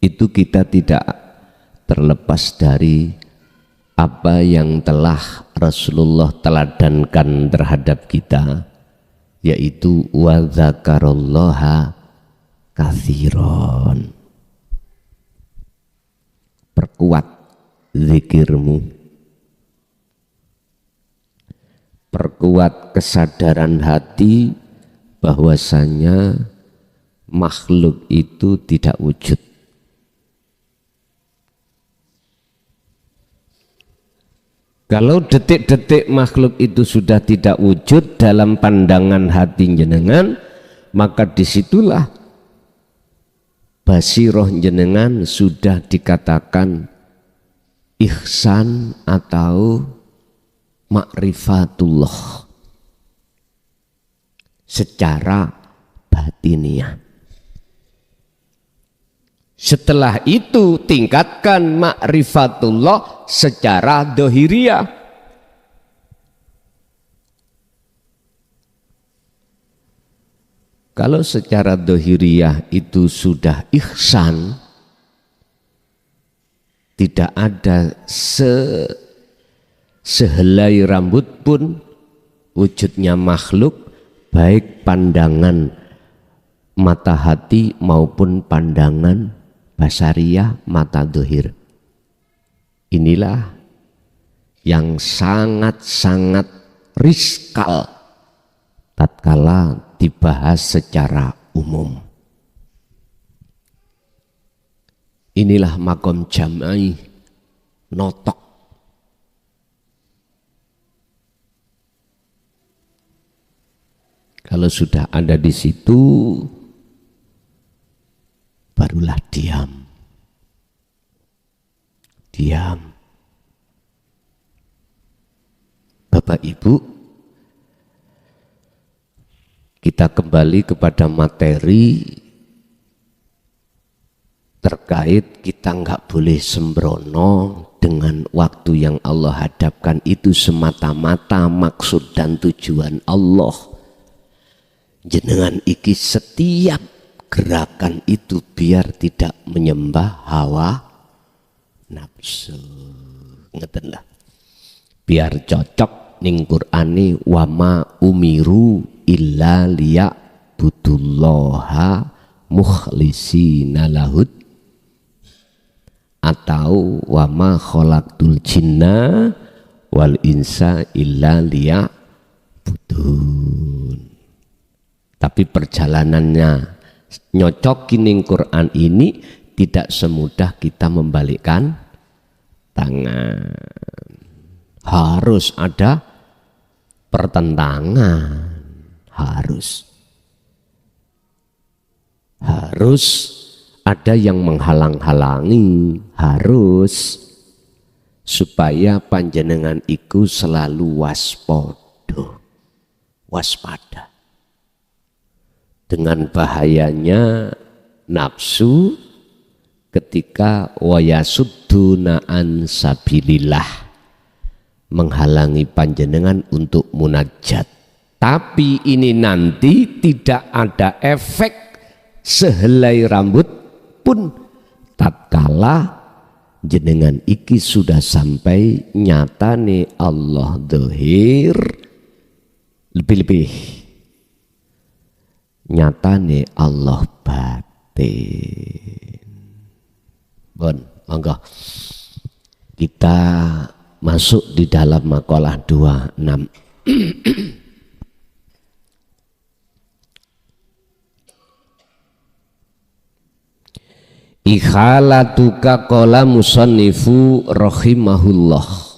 itu kita tidak terlepas dari apa yang telah Rasulullah teladankan terhadap kita, yaitu wa dzakarallaha katsiran. Perkuat zikirmu, perkuat kesadaran hati bahwasanya makhluk itu tidak wujud. Kalau detik-detik makhluk itu sudah tidak wujud dalam pandangan hati jenengan, maka disitulah basiroh jenengan sudah dikatakan ihsan atau ma'rifatullah secara batiniah. Setelah itu tingkatkan ma'rifatullah secara dohiriyah. Kalau secara dohiriyah itu sudah ihsan, tidak ada sehelai rambut pun wujudnya makhluk, baik pandangan mata hati maupun pandangan basariyah mata dohir. Inilah yang sangat-sangat riskal tatkala dibahas secara umum. Inilah makom jamai notok. Kalau sudah ada di situ, barulah diam. Diam. Bapak Ibu, kita kembali kepada materi terkait kita nggak boleh sembrono dengan waktu yang Allah hadapkan itu semata-mata maksud dan tujuan Allah. Jenengan iki setiap gerakan itu biar tidak menyembah hawa nafsu, ngeten lah, biar cocok ning Qur'ani wama umiru illa liya'budullaha mukhlisina lahud, atau wama khalaqtul jinna wal insa illa liya'budun. Tapi perjalanannya nyocokin ning Quran ini tidak semudah kita membalikkan tangan. Harus ada pertentangan, harus ada yang menghalang-halangi, harus, supaya panjenengan iku selalu waspada dengan bahayanya nafsu ketika wayasudduna an sabilillah, menghalangi panjenengan untuk munajat. Tapi ini nanti tidak ada efek sehelai rambut pun tatkala jenengan iki sudah sampai nyatane Allah dohir, lebih-lebih nyatane Allah batin. Bon, monggo kita masuk di dalam makalah 26. Ikhalatuka qala musannifu rahimahullah.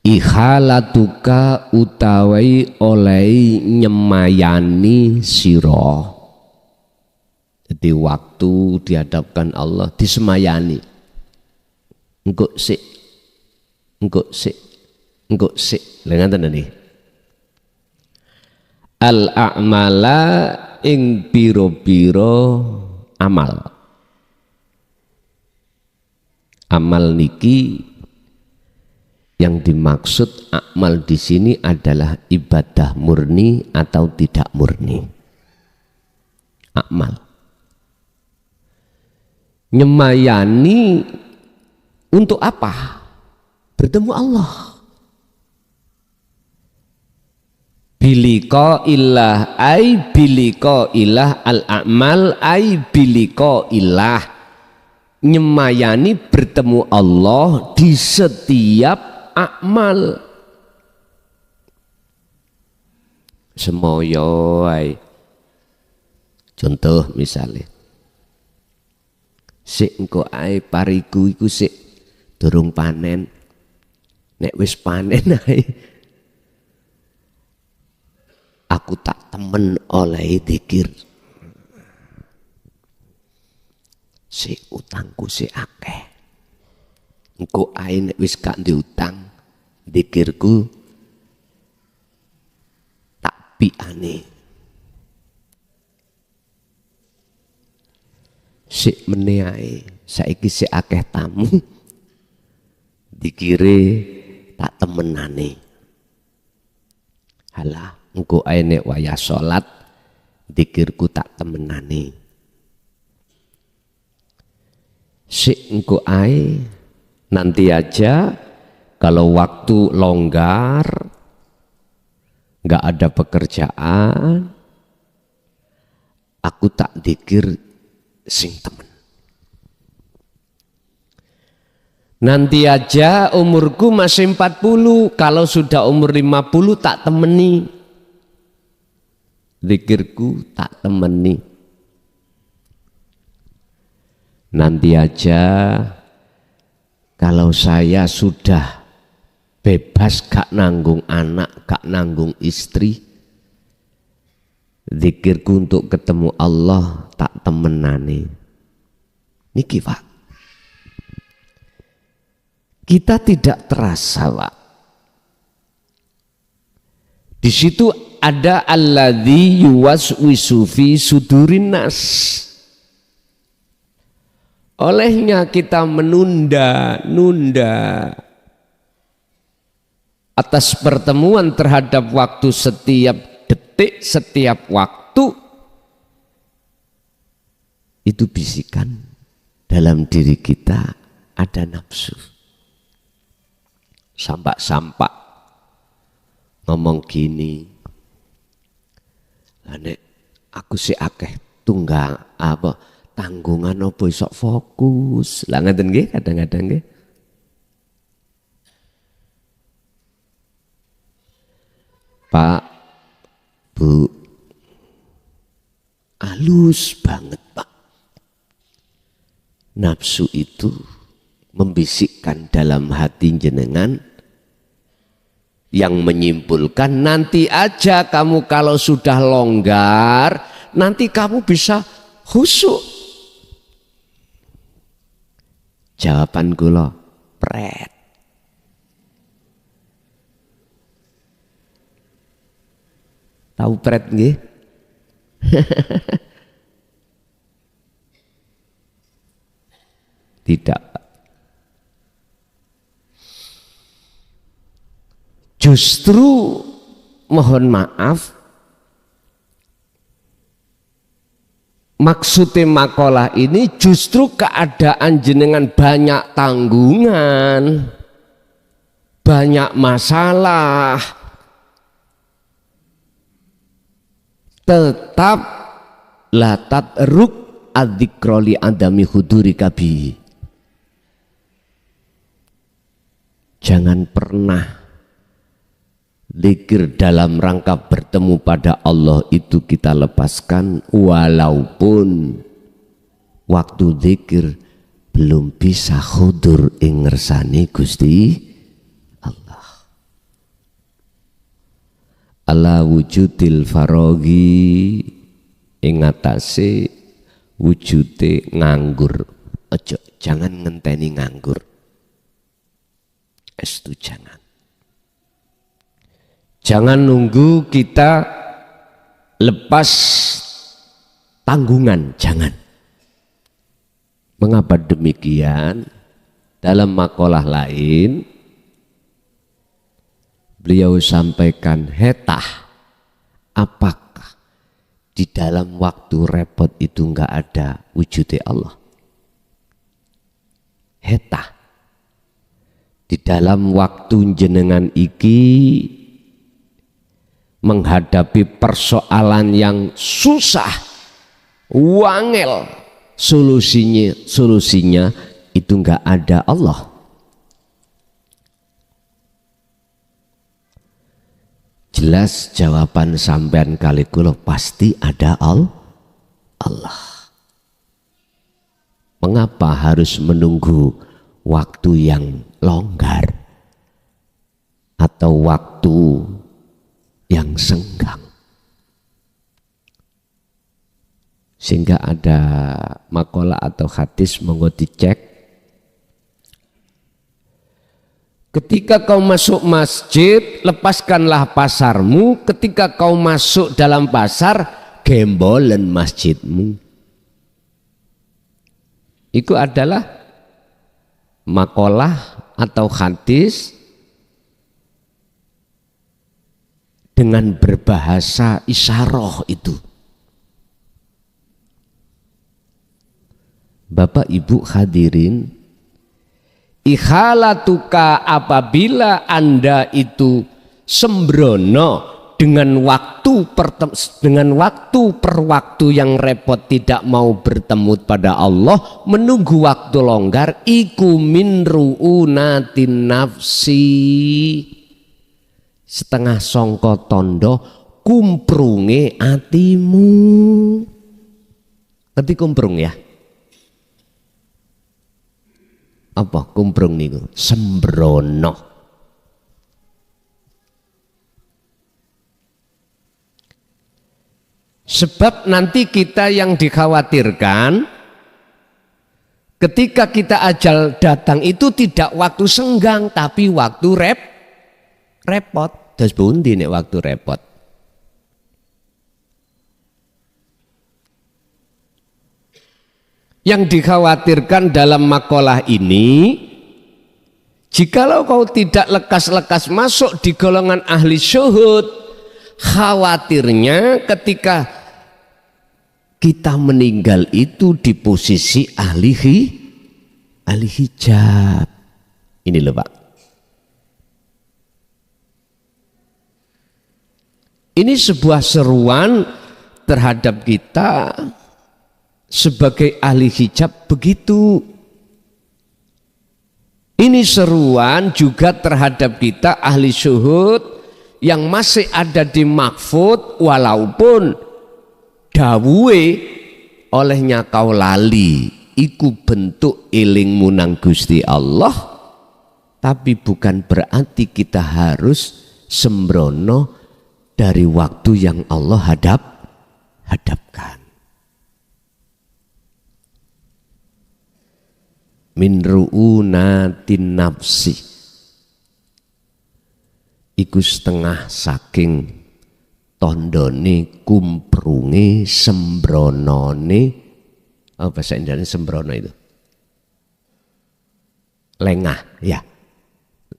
Ikhalatuka utawi oleh nyemayani sira. Jadi waktu dihadapkan Allah disemayani. Engko sik. Lengan nih. Al a'mala ing biro-biro amal. Amal niki yang dimaksud amal di sini adalah ibadah murni atau tidak murni. Amal. Nyemayani untuk apa? Bertemu Allah. Biliko ilah ay biliko ilah al-a'mal ay biliko ilah. Nyemayani bertemu Allah di setiap amal. Semoyo ay. Contoh misalnya, sik engko ae pariku iku sik durung panen, nek wis panen ae aku tak temen oleh dzikir, sik utangku sik akeh, engko ae nek wis gak diutang dzikirku tak piane. Sik meneh saiki sik akeh tamu dikire tak temenane. Halah engko ae nek wayah salat dikirku tak temenane. Sik engko ae nanti aja kalau waktu longgar enggak ada pekerjaan aku tak dikir sing temen. Nanti aja umurku masih 40, kalau sudah umur 50 tak temeni. Zikirku tak temeni. Nanti aja kalau saya sudah bebas gak nanggung anak, gak nanggung istri, zikirku untuk ketemu Allah tak temenane. Niki Pak, kita tidak terasa Pak. Di situ ada alladzi yuwaswisu fi sudurin nas. Olehnya kita menunda atas pertemuan terhadap waktu setiap detik, setiap waktu, itu bisikan dalam diri kita ada nafsu. Sampak-sampak ngomong gini, nek aku sih akeh tunggang apa tanggungan apa isok fokus. Lah ngeten nggih kadang-kadang nggih. Pak, Bu, halus banget Pak. Nafsu itu membisikkan dalam hati jenengan yang menyimpulkan nanti aja kamu kalau sudah longgar nanti kamu bisa khusyuk. Jawaban kula pret. Tahu pret nggih? Tidak. Justru mohon maaf, maksudnya makalah ini justru keadaan jenengan banyak tanggungan, banyak masalah, tetap latat ruk adzikra li adami huduri kabi. Jangan pernah zikir dalam rangka bertemu pada Allah itu kita lepaskan, walaupun waktu zikir belum bisa hudur ing ngersani Gusti Allah. Ala wujudil farogi ing atase wujude nganggur. Ojo, jangan ngenteni nganggur. Estu jangan. Jangan nunggu kita lepas tanggungan, jangan. Mengapa demikian? Dalam makalah lain beliau sampaikan, hetah apakah di dalam waktu repot itu enggak ada wujudnya Allah? hetah di dalam waktu jenengan iki menghadapi persoalan yang susah, wangel, solusinya itu enggak ada Allah. Jelas jawaban sampean kali kula pasti ada Allah. Mengapa harus menunggu waktu yang longgar atau waktu yang senggang? Sehingga ada makalah atau hadis monggo dicek. Ketika kau masuk masjid, lepaskanlah pasarmu. Ketika kau masuk dalam pasar, gembolen masjidmu. Itu adalah makalah atau hadis dengan berbahasa isyarah itu. Bapak Ibu hadirin, ikhalatuka apabila Anda itu sembrono dengan waktu per waktu yang repot, tidak mau bertemu pada Allah, menunggu waktu longgar, iku min ru'unatin nafsi, setengah songko tondo kumprunge atimu. Ngerti kumprung ya? Apa kumprung niku? Sembrono. Sebab nanti kita yang dikhawatirkan ketika kita ajal datang itu tidak waktu senggang tapi waktu repot. Terus bundi nek waktu repot. Yang dikhawatirkan dalam makalah ini, jikalau kau tidak lekas-lekas masuk di golongan ahli syuhud, khawatirnya ketika kita meninggal itu di posisi ahli hijab. Ini loh Pak. Ini sebuah seruan terhadap kita sebagai ahli hijab begitu. Ini seruan juga terhadap kita ahli syuhud yang masih ada di mahfud, walaupun dawuhe olehnya kau lali iku bentuk ilingmu nang Gusti Allah, tapi bukan berarti kita harus sembrono dari waktu yang Allah hadapkan. Min ru'unatin nafsi, iku setengah saking tondone kumprunge sembronone. Oh, bahasa Indonesia sembrono itu lengah ya.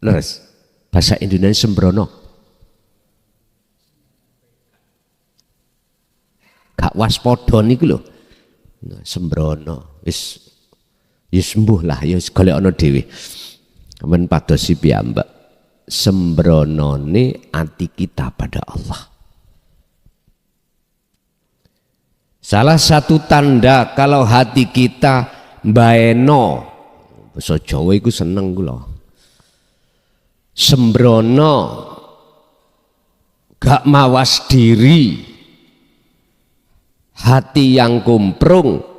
Terus bahasa Indonesia sembrono gak waspada niku lho. Sembrono wis sembuh lah, ya golekno dhewe. Men padosi piyambak. Sembronone ati kita pada Allah. Salah satu tanda kalau hati kita mbaeno, basa Jawa iku seneng kula. Sembrono, gak mawas diri, hati yang kumprung,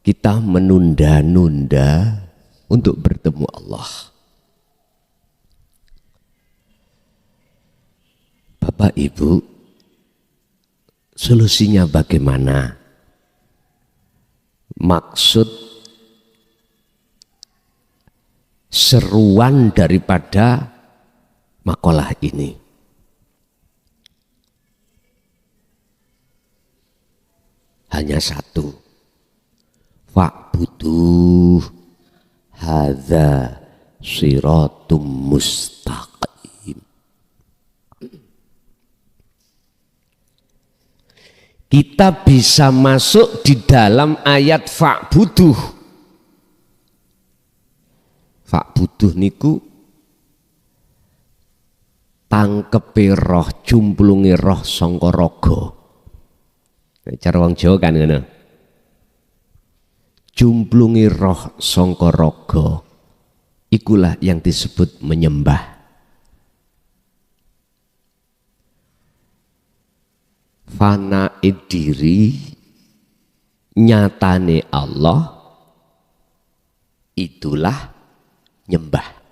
kita menunda-nunda untuk bertemu Allah. Bapak Ibu, solusinya bagaimana? Maksud seruan daripada makalah ini, hanya satu. Fa'buduh hadza siratum mustaqim. Kita bisa masuk di dalam ayat fa'buduh Fa'buduh niku tangkepe roh, jumplunge roh sangka raga. Cara wong Jawa kan ngono. Jumplunge roh sangka raga. Ikulah yang disebut menyembah. Fana diri nyatane Allah, itulah nyembah.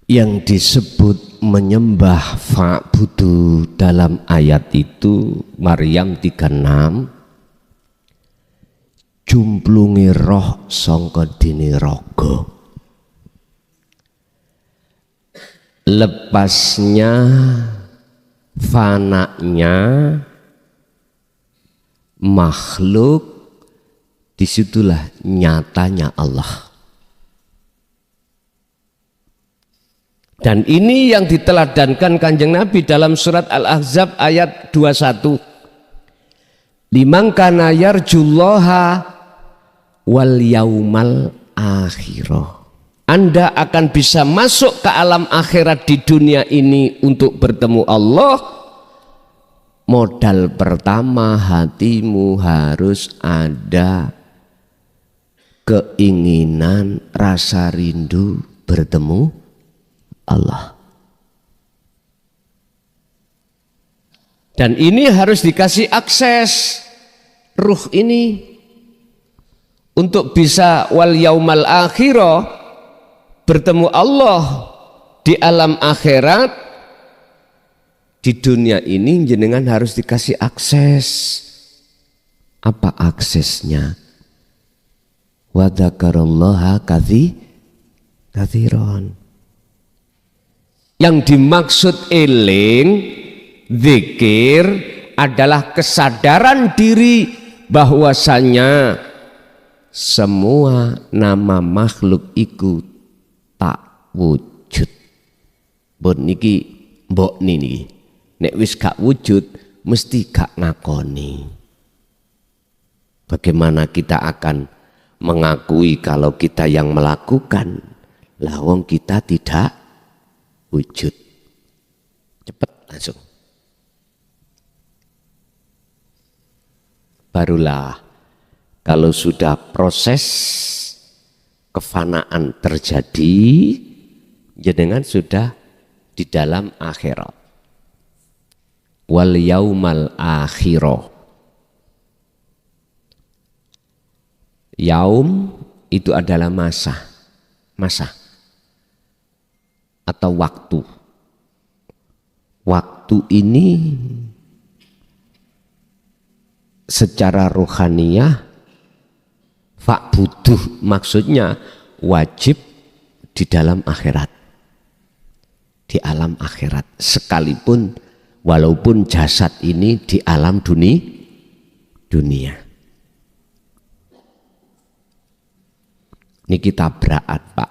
Yang disebut menyembah fa'budu dalam ayat itu Maryam 36, jumplungi roh sangka dene raga. Lepasnya, fananya makhluk, disitulah nyatanya Allah. Dan ini yang diteladankan Kanjeng Nabi dalam surat Al-Ahzab ayat 21. Liman kana yarjullaha wal yaumal akhirah. Anda akan bisa masuk ke alam akhirat di dunia ini untuk bertemu Allah. Modal pertama, hatimu harus ada keinginan, rasa rindu bertemu Allah. Dan ini harus dikasih akses ruh ini untuk bisa wal yaumal akhirah, bertemu Allah di alam akhirat. Di dunia ini jenengan harus dikasih akses. Apa aksesnya? Wa dzakarallaha katsiran. Yang dimaksud eling, zikir adalah kesadaran diri bahwasanya semua nama makhluk iku tak wujud. Mbok niki mbok niki nek wis gak wujud mesti gak ngakoni. Bagaimana kita akan mengakui kalau kita yang melakukan? Lah wong kita tidak wujud. Cepat langsung. Barulah kalau sudah proses kefanaan terjadi, jenengan sudah di dalam akhirat. Wal yaumal akhirah. Yaum itu adalah masa atau waktu. Waktu ini secara rohaniyah fa'buduh maksudnya wajib di dalam akhirat, di alam akhirat, sekalipun walaupun jasad ini di alam dunia. Ini kita beraat Pak,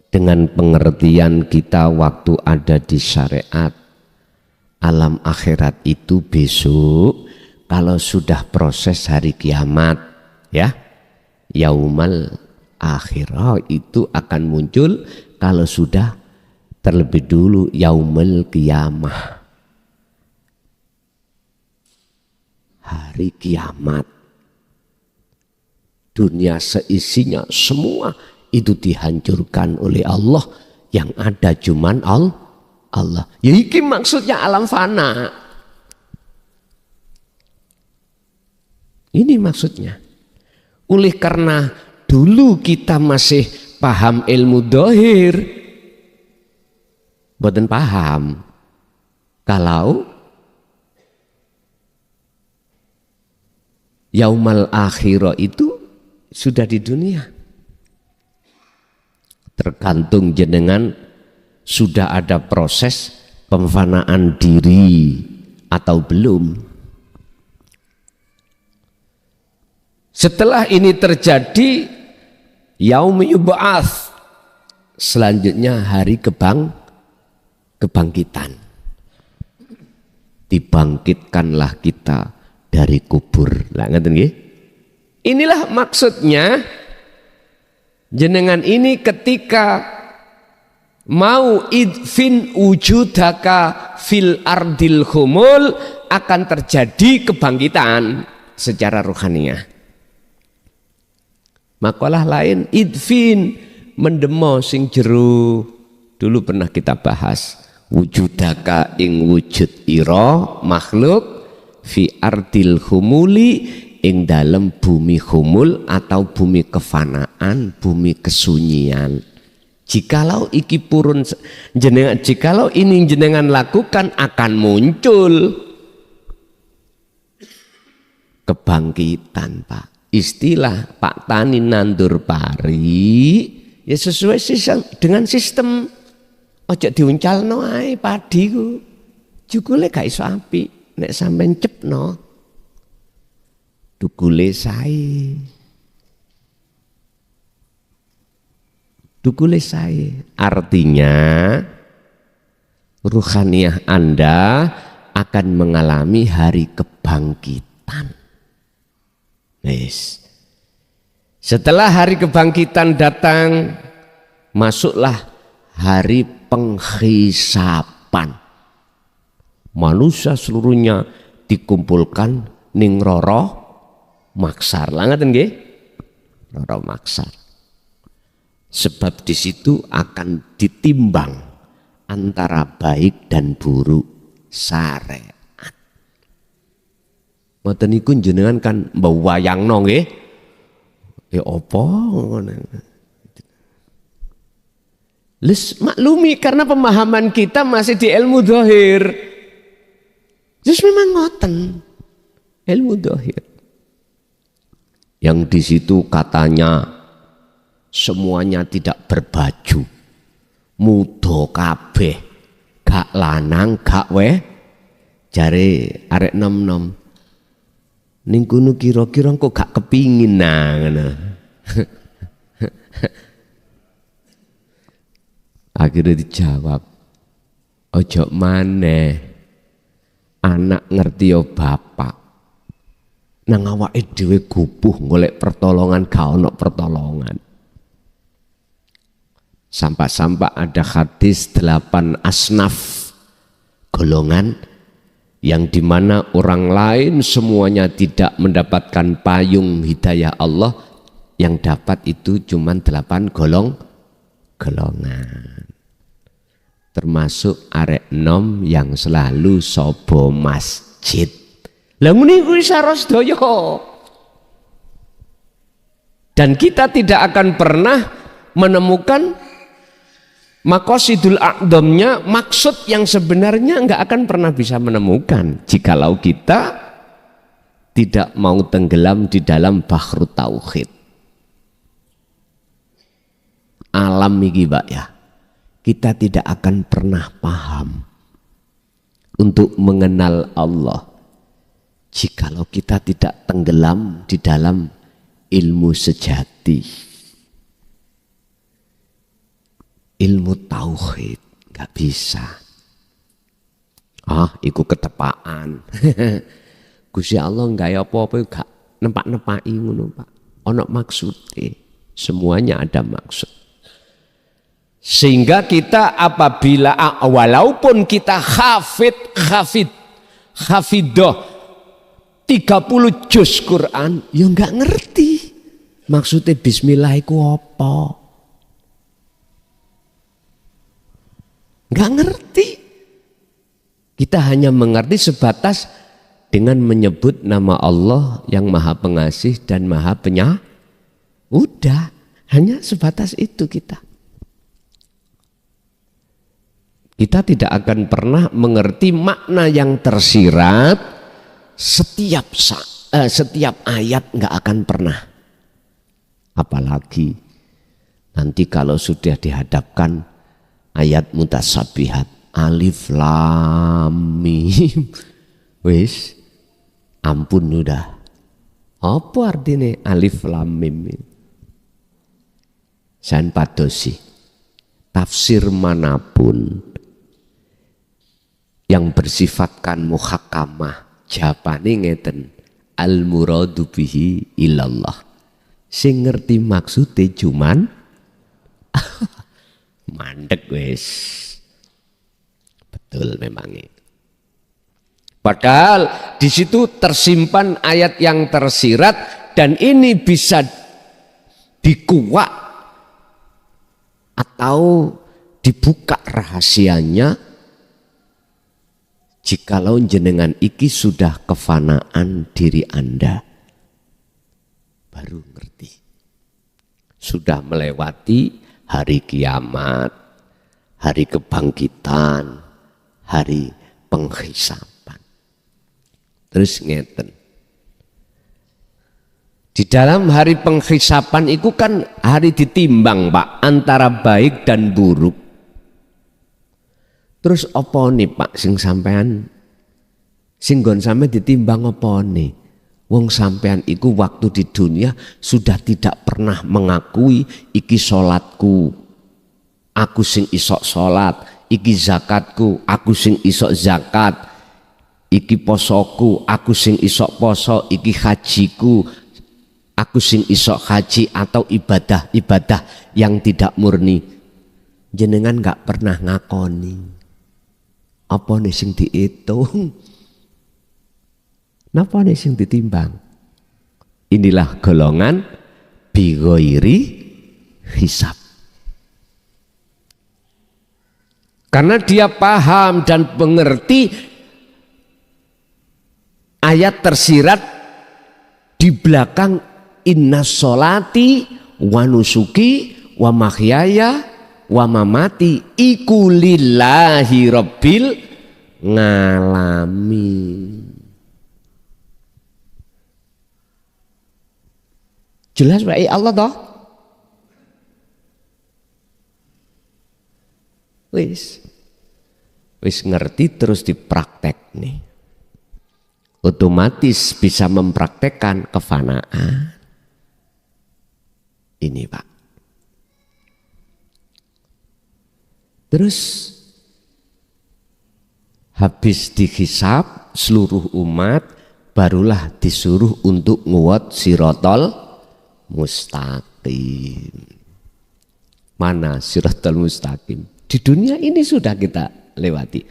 dengan pengertian kita waktu ada di syariat. Alam akhirat itu besok kalau sudah proses hari kiamat, ya, yaumal akhirah itu akan muncul kalau sudah terlebih dulu yaumul kiamah, hari kiamat. Dunia seisinya semua itu dihancurkan oleh Allah, yang ada cuman Allah. Ya iki maksudnya alam fana. Ini maksudnya. Oleh karena dulu kita masih paham ilmu dohir, boten paham kalau yaumal akhirah itu sudah di dunia. Tergantung jenengan sudah ada proses pemfanaan diri atau belum. Setelah ini terjadi, yaum yub'ats, selanjutnya hari kebangkitan. Dibangkitkanlah kita dari kubur. Lah ngeten nggih? Inilah maksudnya jenengan ini ketika mau idfin wujudaka fil ardil khumul, akan terjadi kebangkitan secara rohaniah. Makalah lain idfin, mendemo sing jero. Dulu pernah kita bahas wujudaka ing wujud ira makhluk fi ardil khumuli ing dalam bumi khumul atau bumi kefanaan, bumi kesunyian. Jikalau iki purun jenengan, jikalau ini jenengan lakukan, akan muncul kebangkitan, Pak. Istilah Pak Tani nandur pari ya sesuai dengan sistem. Ojo diuncalno ae padi ku. Jukule gak iso apik nek sampean cepno. Dukule sae. Dukule sae. Artinya ruhaniah Anda akan mengalami hari kebangkitan. Yes. Setelah hari kebangkitan datang, masuklah hari penghisapan. Manusia seluruhnya dikumpulkan ning roro maksar. Lah ngaten nggih? Roro maksar. Sebab di situ akan ditimbang antara baik dan buruk syariat. Ngoten niku jenengan kan mbawayangno nggih. Ya apa ngono. Les maklumi karena pemahaman kita masih di ilmu zahir. Just memang ngoten. Ilmu zahir. Yang di situ katanya semuanya tidak berbaju. Mudo kabeh. Gak lanang, gak weh. Jare arek nom-nom. Ning kono kira-kira kok gak kepingin ngono. Akhirnya dijawab, ojo maneh anak ngerti yo bapak. Nang awake dhewe gupuh golek pertolongan, gak ono pertolongan. Sampai ada hadis 8 asnaf golongan yang dimana orang lain semuanya tidak mendapatkan payung hidayah Allah, yang dapat itu cuma 8 golongan. Termasuk arek nom yang selalu sobo masjid. Lah ngene kuwi saros daya. Dan kita tidak akan pernah menemukan maqasidul a'dhamnya, maksud yang sebenarnya enggak akan pernah bisa menemukan jikalau kita tidak mau tenggelam di dalam bahrut tauhid. Alam iki, Pak ya. Kita tidak akan pernah paham untuk mengenal Allah jikalau kita tidak tenggelam di dalam ilmu sejati. Ilmu tauhid gak bisa. Iku ketepaan. Gusti Allah gak apa-apa gak nempak-nepaki ngono, Pak. Ono maksude. Semuanya ada maksud. Sehingga kita apabila walaupun kita hafidoh 30 juz Quran, ya gak ngerti. Maksudnya bismillah iku apa? Nggak ngerti. Kita hanya mengerti sebatas dengan menyebut nama Allah yang Maha Pengasih dan Maha Penyayang. Udah, hanya sebatas itu kita. Kita tidak akan pernah mengerti makna yang tersirat setiap ayat, nggak akan pernah. Apalagi nanti kalau sudah dihadapkan ayat mutasyabihat, alif lam mim, wis ampun udah. Apa artinya alif lam mim? San padosi tafsir manapun yang bersifatkan muhakkamah jawabane ngeten, al muradu bihi ilallah. Sing ngerti maksudnya cuman mandek wis. Betul memangnya. Padahal di situ tersimpan ayat yang tersirat dan ini bisa dikuak atau dibuka rahasianya jikalau jenengan iki sudah kefanaan diri Anda, baru ngerti. Sudah melewati hari kiamat, hari kebangkitan, hari penghisapan. Terus ngeten. Di dalam hari penghisapan itu kan hari ditimbang Pak, antara baik dan buruk. Terus apa nih Pak sing sampean sing nggon sampe ditimbang apa nih? Wong sampean iku waktu di dunia sudah tidak pernah mengakui iki salatku, aku sing isok salat, iki zakatku, aku sing isok zakat, iki posoku, aku sing isok poso, iki hajiku, aku sing isok haji, atau ibadah-ibadah yang tidak murni. Jenengan gak pernah ngakoni. Apa nih sing dihitung? Napa nih sing ditimbang? Inilah golongan bighairi hisab. Karena dia paham dan mengerti ayat tersirat di belakang inna sholati wa nusuki wa mahyaya wa mamati iku lillahi rabbil ngalamin. Jelas wae Allah toh? Wis ngerti terus dipraktek nih. Otomatis bisa mempraktekkan kefanaan. Ini Pak. Terus habis dihisab seluruh umat barulah disuruh untuk nguwat sirotol mustaqim. Mana sirotol mustaqim? Di dunia ini sudah kita lewati.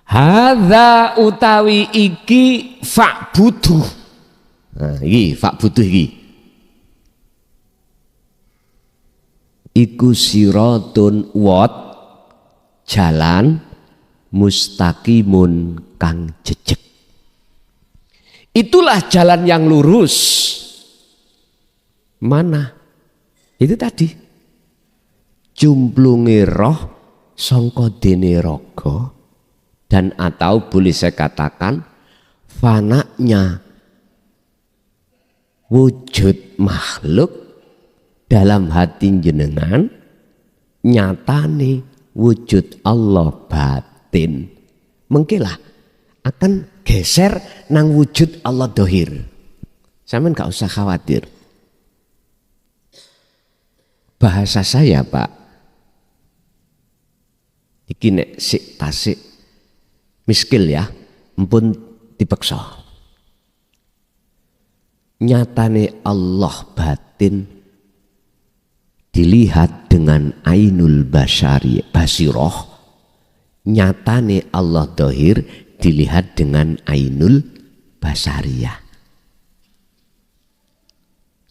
Hadza utawi iki fa'budu. Nah, iki fa'budu iki. Iku sirotun wat jalan mustaqimun kang jejeg. Itulah jalan yang lurus. Mana? Itu tadi. Jumplunge roh sangka dene raga dan atau boleh saya katakan fananya wujud makhluk dalam hati jenengan nyatane wujud Allah batin. Mengkilah akan geser nang wujud Allah dohir. Sampeyan gak usah khawatir. Bahasa saya Pak, iki nek sik tasik miskil ya, mpun dipeksa. Nyatane Allah batin dilihat dengan ainul basiroh, nyatane Allah dohir dilihat dengan ainul basariyah.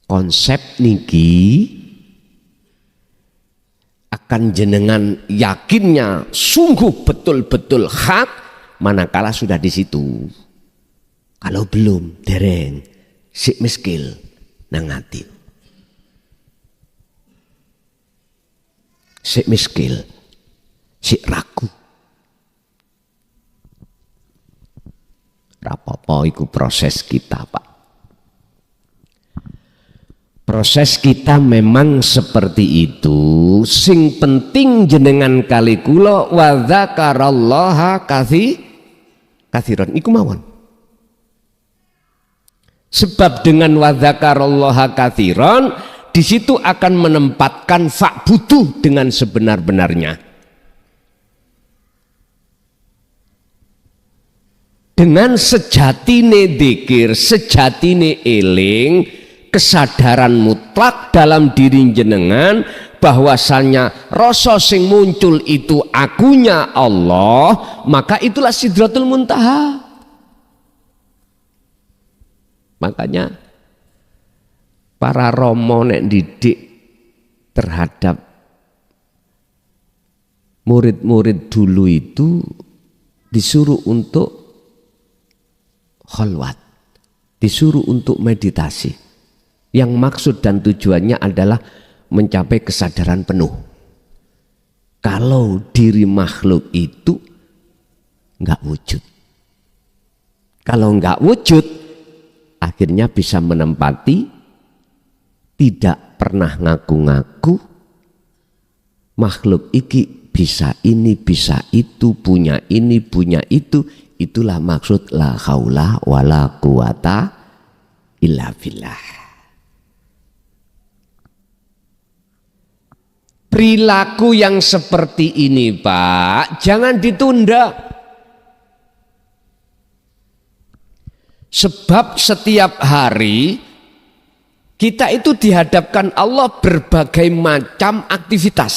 Konsep niki akan jenengan yakinnya sungguh betul-betul hak manakala sudah di situ. Kalau belum dereng sik miskil nang ati. Sik miskil, sik ragu. Rapopo iku proses kita, Pak. Proses kita memang seperti itu. Sing penting jenengan kali kula wa dzakarallaha katsiran iku mawon. Sebab dengan wa dzakarallaha katsiran di situ akan menempatkan fa'budu dengan sebenar-benarnya. Dengan sejatine dzikir, sejatine eling, kesadaran mutlak dalam diri jenengan bahwasannya rasa sing muncul itu akunya Allah, maka itulah Sidratul Muntaha. Makanya para romo nek didik terhadap murid-murid dulu itu disuruh untuk khalwat, disuruh untuk meditasi. Yang maksud dan tujuannya adalah mencapai kesadaran penuh. Kalau diri makhluk itu enggak wujud. Kalau enggak wujud, akhirnya bisa menempati tidak pernah ngaku-ngaku makhluk iki bisa ini, bisa itu, punya ini, punya itu. Itulah maksud la haula wala quwata illa billah. Perilaku yang seperti ini, Pak, jangan ditunda. Sebab setiap hari kita itu dihadapkan Allah berbagai macam aktivitas.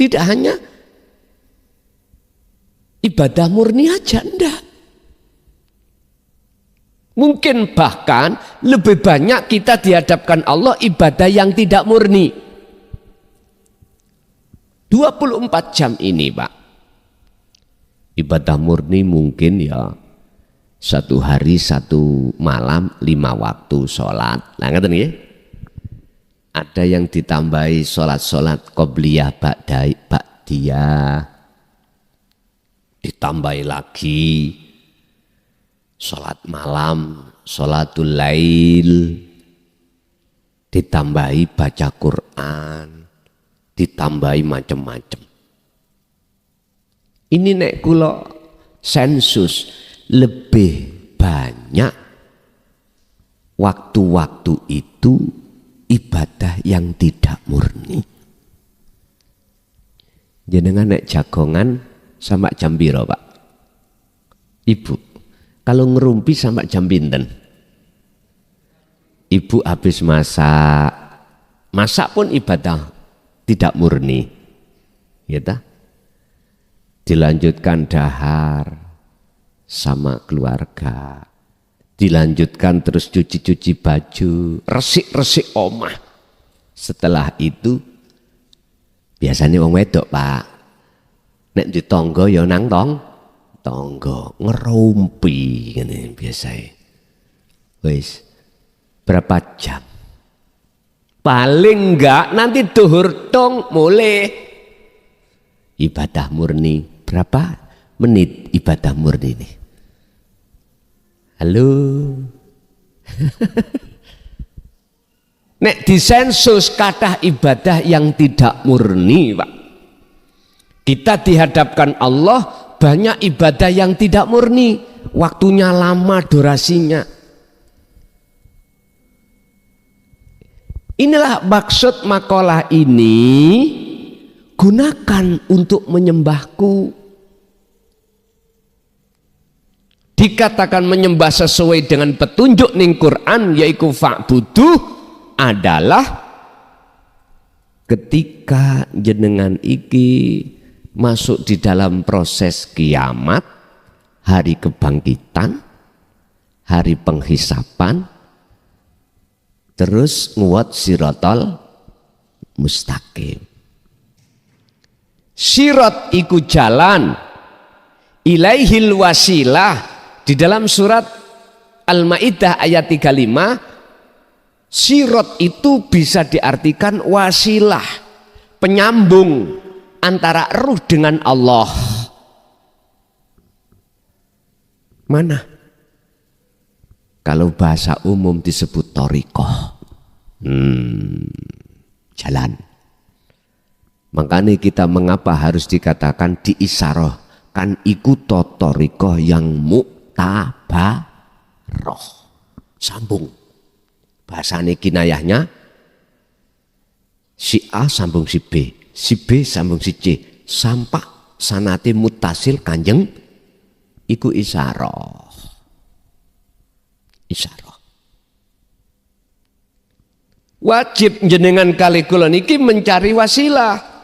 Tidak hanya ibadah murni aja, enggak. Mungkin bahkan lebih banyak kita dihadapkan Allah ibadah yang tidak murni. 24 jam ini, Pak. Ibadah murni mungkin ya satu hari satu malam 5 waktu sholat. Nah, ngerti ya? Ada yang ditambahi sholat-sholat qobliyah ba'diyah, ditambahi lagi sholat malam, sholatul lail, ditambahi baca Quran, ditambahi macam-macam. Ini nek kula sensus lebih banyak waktu-waktu itu ibadah yang tidak murni. Jenengan nek jagongan sampai jam piro, Pak? Ibu, kalau ngerumpi sampai jam pinten? Ibu habis masak, masak pun ibadah tidak murni, ya ta? Dilanjutkan dahar sama keluarga, dilanjutkan terus cuci-cuci baju, resik-resik omah. Setelah itu biasanya wong wedok, Pak, nek di tonggo ya nang tonggo ngerumpi ngene biasae. Wis berapa jam? Paling enggak nanti duhur tong mulai ibadah murni. Berapa menit ibadah murni ini? Halo. Nek disensus kathah ibadah yang tidak murni, Pak. Kita dihadapkan Allah banyak ibadah yang tidak murni, waktunya lama, durasinya. Inilah maksud makalah ini, gunakan untuk menyembahku. Dikatakan menyembah sesuai dengan petunjuk ning Quran yaitu fa'budu adalah ketika jenengan iki masuk di dalam proses kiamat, hari kebangkitan, hari penghisapan, terus nguwat sirotol mustaqim. Sirat iku jalan, ilaihil wasilah. Di dalam surat Al-Maidah ayat 35, sirat itu bisa diartikan wasilah, penyambung antara ruh dengan Allah. Mana? Kalau bahasa umum disebut thariqah. Jalan. Makanya kita mengapa harus dikatakan diisyarah, kan iku thariqah yang muktabaroh. Sambung. Bahasane kinayahnya si A sambung si B, si B sambung si C, sampak sanate mutasil kanjeng iku isyarah. Isyarah. Wajib jenengan kali kula niki mencari wasilah.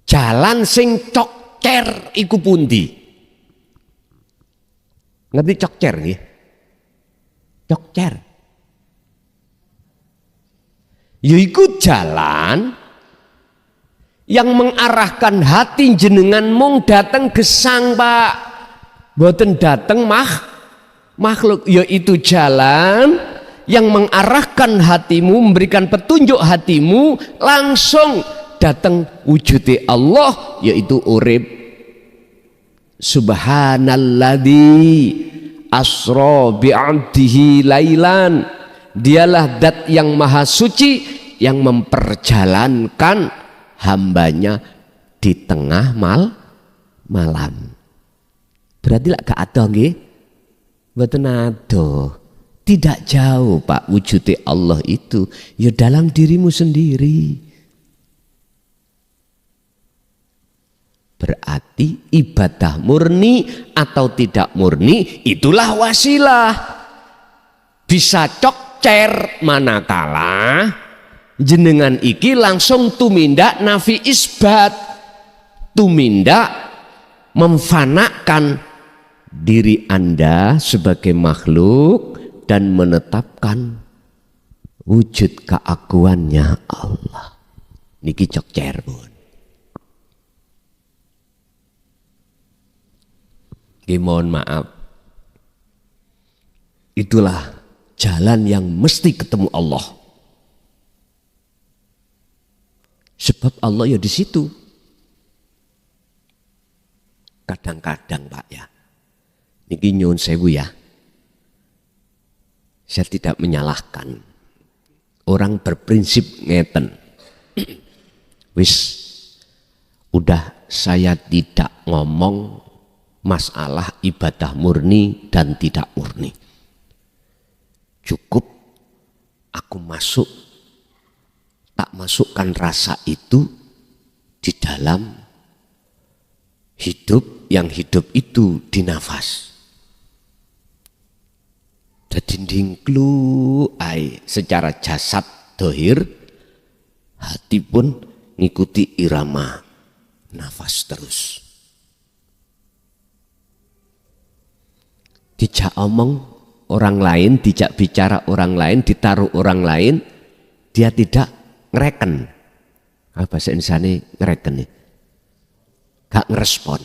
Jalan sing cokcer iku pundi? Ngerti cokcer nggih? Cokcer. Yaiku jalan yang mengarahkan hati jenengan mung datang gesang, Pak. Boten datang makhluk. Yaitu jalan yang mengarahkan hatimu, memberikan petunjuk hatimu langsung datang wujudi Allah, yaitu urip. Subhanalladzi asra bi'abdihi lailan. Dialah dat yang maha suci yang memperjalankan hambanya di tengah malam. Berarti lak gak ada nggih? Mboten ada. Tidak jauh, Pak, wujudi Allah itu ya dalam dirimu sendiri. Berarti ibadah murni atau tidak murni itulah wasilah. Bisa cokcer manakala jenengan iki langsung tumindak nafi isbat, tumindak memfanakan diri Anda sebagai makhluk dan menetapkan wujud keaguannya Allah. Niki cokcer pun. Mohon maaf, itulah jalan yang mesti ketemu Allah. Sebab Allah ya di situ. Kadang-kadang, Pak, ya, niki nyuwun sewu ya, saya tidak menyalahkan orang berprinsip ngeten. Wis, udah saya tidak ngomong masalah ibadah murni dan tidak murni. Cukup aku tak masukkan rasa itu di dalam hidup, yang hidup itu di nafas. Jadi dingklu secara jasad dohir, hati pun ngikuti irama nafas terus. Dijak omong orang lain, dijak bicara orang lain, ditaruh orang lain, dia tidak ngereken. Bahasa Indonesia ngereken nih, gak ngerespon.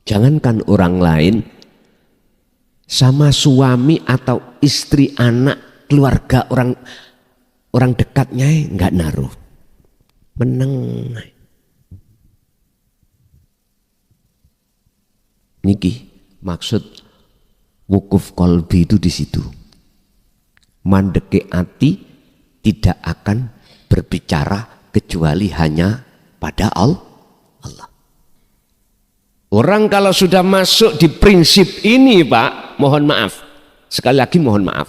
Jangankan orang lain, sama suami atau istri, anak, keluarga, orang dekatnya nggak naruh, meneng. Niki maksud wukuf kolbi itu di situ. Mandeke ati tidak akan berbicara kecuali hanya pada Allah. Orang kalau sudah masuk di prinsip ini, Pak, mohon maaf. Sekali lagi mohon maaf.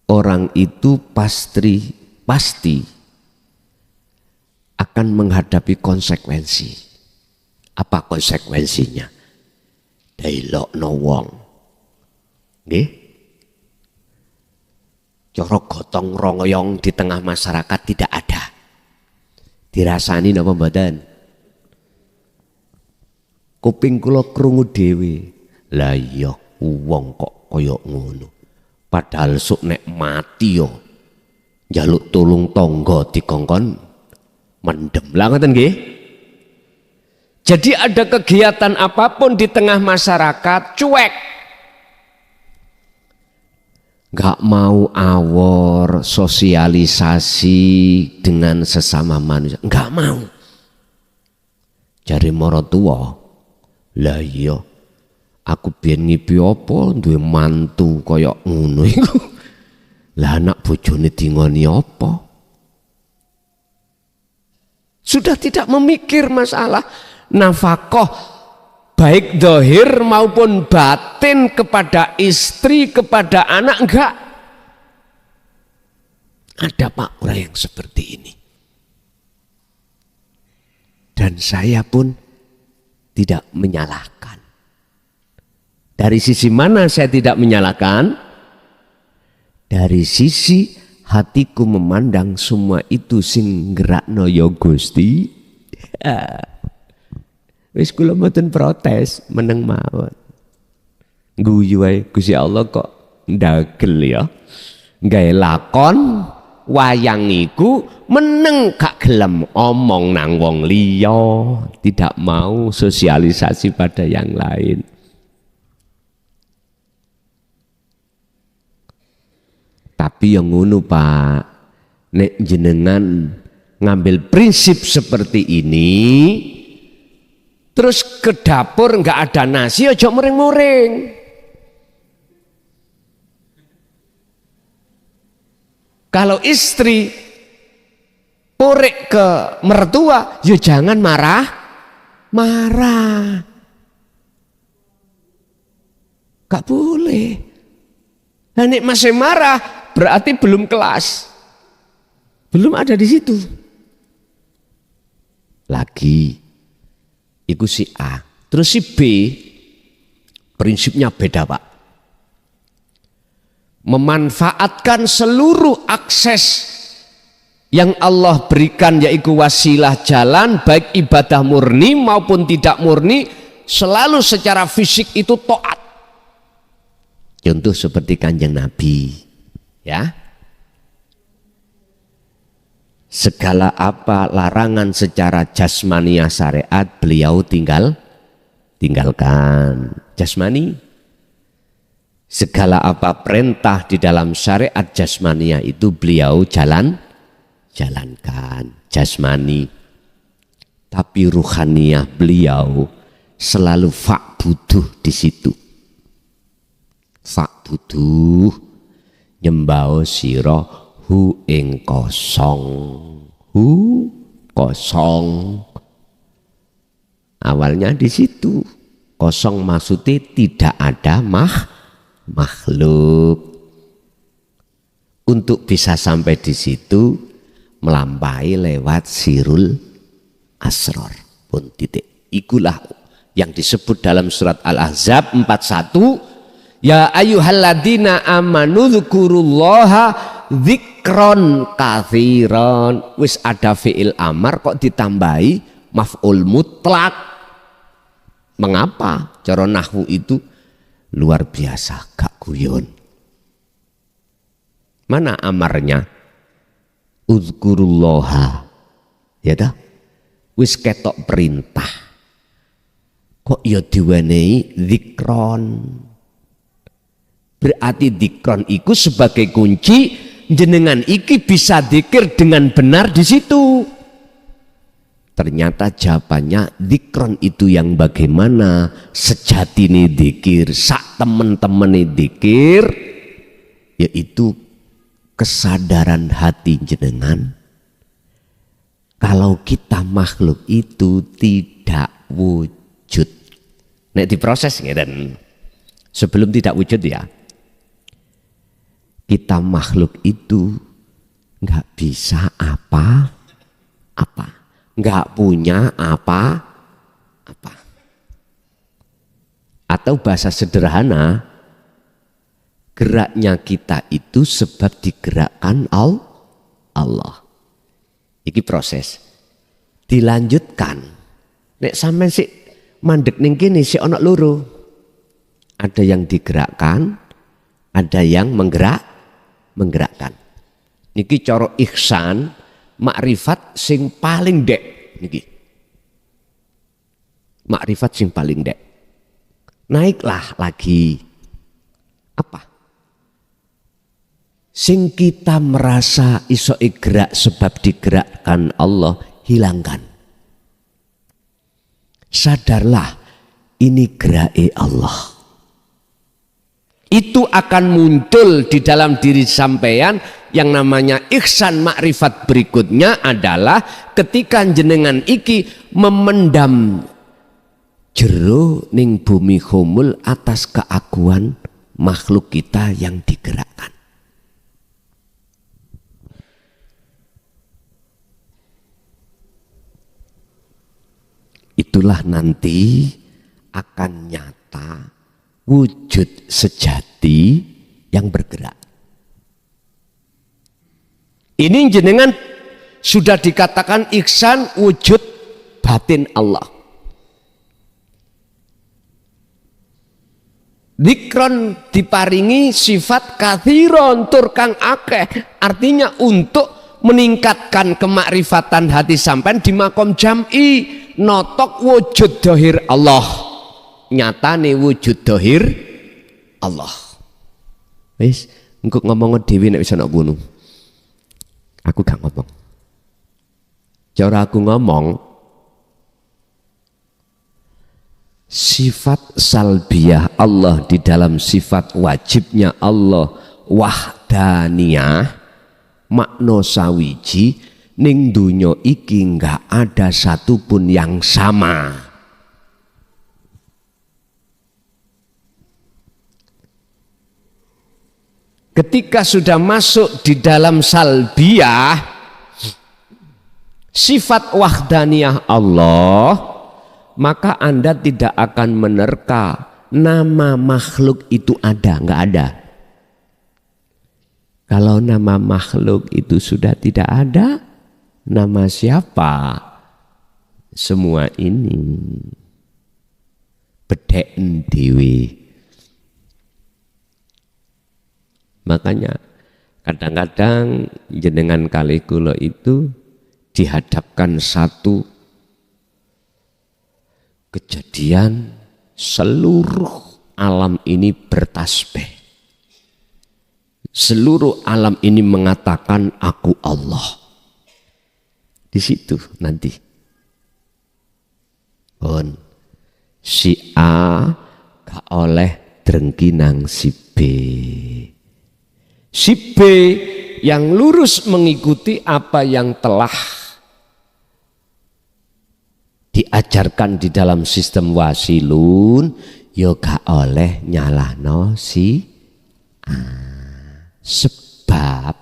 Orang itu pasti akan menghadapi konsekuensi. Apa konsekuensinya? Dailokno wong. Nggih? Cara gotong royong di tengah masyarakat tidak ada. Dirasani napa mboten? Kuping kula krungu dhewe. Lah iya wong kok kaya ngono. Padahal sok nek mati yo njaluk tulung tangga dikongkon mendem. Lah ngoten nggih. Jadi ada kegiatan apapun di tengah masyarakat cuek. Gak mau awor sosialisasi dengan sesama manusia. Gak mau. Jare maratuwa. Lah iya. Aku biyen ngipi apa duwe mantu kaya ngono iku. Lah anak bojone dingoni apa? Sudah tidak memikir masalah nafkah baik zahir maupun batin kepada istri, kepada anak, enggak. Ada Pak orang yang seperti ini. Dan saya pun tidak menyalahkan. Dari sisi mana saya tidak menyalahkan? Dari sisi hatiku memandang semua itu sing gerakno ya Gusti. Wis kula mboten protes, meneng mawon. Guyu wae Gusti Allah kok ndagel ya. Gawe lakon wayang iku meneng gak gelem omong nang wong liya, tidak mau sosialisasi pada yang lain. Tapi yang ngono Pak, nek jenengan ngambil prinsip seperti ini, terus ke dapur nggak ada nasi, aja muring-muring. Kalau istri purik ke mertua, ya jangan marah. Gak boleh. Nah, nek masih marah, berarti belum kelas. Belum ada di situ. Lagi. Itu si A. Terus si B prinsipnya beda Pak. Memanfaatkan seluruh akses yang Allah berikan yaitu wasilah jalan baik ibadah murni maupun tidak murni selalu secara fisik itu taat. Contoh seperti Kanjeng Nabi ya. Segala apa larangan secara jasmaniah syariat beliau tinggalkan jasmani. Segala apa perintah di dalam syariat jasmaniah itu beliau jalankan jasmani. Tapi ruhaniyah beliau selalu fa'buduh di situ. Fa'buduh nyembah sira hu ing kosong. Hu kosong. Awalnya di situ. Kosong maksudnya tidak ada makhluk. Untuk bisa sampai di situ melampaui lewat sirul asror pun titik. Ikulah yang disebut dalam surat Al-Ahzab 41. Ya ayyuhalladzina amanu dzkurullaha dzikron katsiran. Wis ada fi'il amar kok ditambahi maf'ul mutlak. Mengapa? Cara nahwu itu luar biasa, gak guyon. Mana amarnya? Udzkurullaha. Ya dah. Wis ketok perintah. Kok ya diwenehi dzikron. Berarti dzikron iku sebagai kunci jenengan iki bisa dzikir dengan benar di situ. Ternyata jawabannya dzikron itu yang bagaimana sejatine dzikir, sak temen-temene dzikir, yaitu kesadaran hati jenengan kalau kita makhluk itu tidak wujud. Nek diproses ngeten. Sebelum tidak wujud ya. Kita makhluk itu nggak bisa apa-apa, nggak punya apa-apa. Atau bahasa sederhana, geraknya kita itu sebab digerakkan Allah. Iki proses. Dilanjutkan. Nek sampean sik mandek ning kene sik ana loro. Ada yang digerakkan, ada yang menggerakkan. Niki cara ihsan, makrifat sing paling dek niki. Makrifat sing paling dek. Naiklah lagi. Apa? Sing kita merasa iso gerak sebab digerakkan Allah, hilangkan. Sadarlah ini gerak Allah. Itu akan muncul di dalam diri sampean yang namanya ihsan makrifat. Berikutnya adalah ketika jenengan iki memendam jero ning bumi khumul atas keaguan makhluk kita yang digerakkan. Itulah nanti akan nyata wujud sejati yang bergerak. Ini jenengan sudah dikatakan ihsan wujud batin Allah. Dikron diparingi sifat kathiron tur kang akeh, artinya untuk meningkatkan kemakrifatan hati sampean di makom jam'i, notok wujud dohir Allah, nyatane wujud dohir Allah. Wis engko ngomong dhewe nek wis ana ngono. Aku gak ngomong. Cara aku ngomong, sifat salbiyah Allah di dalam sifat wajibnya Allah wahdaniyah, makna sawiji ning dunya iki enggak ada satupun yang sama. Ketika sudah masuk di dalam salbiyah sifat wahdaniyah Allah, maka Anda tidak akan menerka nama makhluk itu ada, enggak ada. Kalau nama makhluk itu sudah tidak ada, nama siapa? Semua ini bedhek dewi. Makanya kadang-kadang jenengan kali kula itu dihadapkan satu kejadian seluruh alam ini bertasbih. Seluruh alam ini mengatakan aku Allah. Di situ nanti. Pun si A gak oleh drengkinang si B. Si B yang lurus mengikuti apa yang telah diajarkan di dalam sistem wasilun, yo gak oleh nyalahno si A. Sebab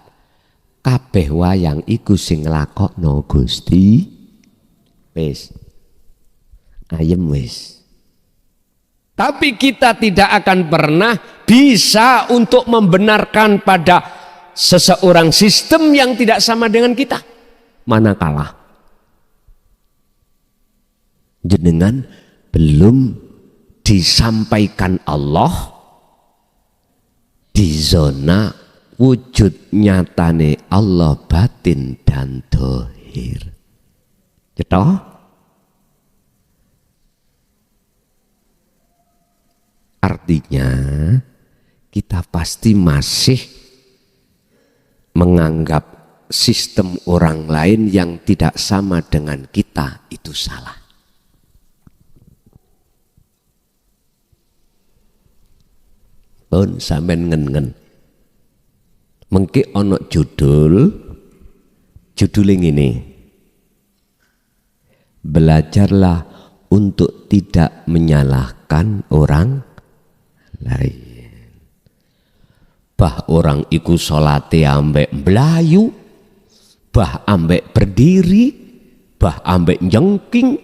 kabeh wayang iku sing nglakokno Gusti wis ayem wis. Tapi kita tidak akan pernah bisa untuk membenarkan pada seseorang sistem yang tidak sama dengan kita. Manakala jenengan belum disampaikan Allah di zona wujud nyatane Allah batin dan dohir. Cetok? Artinya kita pasti masih menganggap sistem orang lain yang tidak sama dengan kita itu salah. Pun sampean ngen-ngen. Mengki ono judul ini. Belajarlah untuk tidak menyalahkan orang lain. Bah orang iku salate ambek melayu, bah ambek berdiri, bah ambek jengking.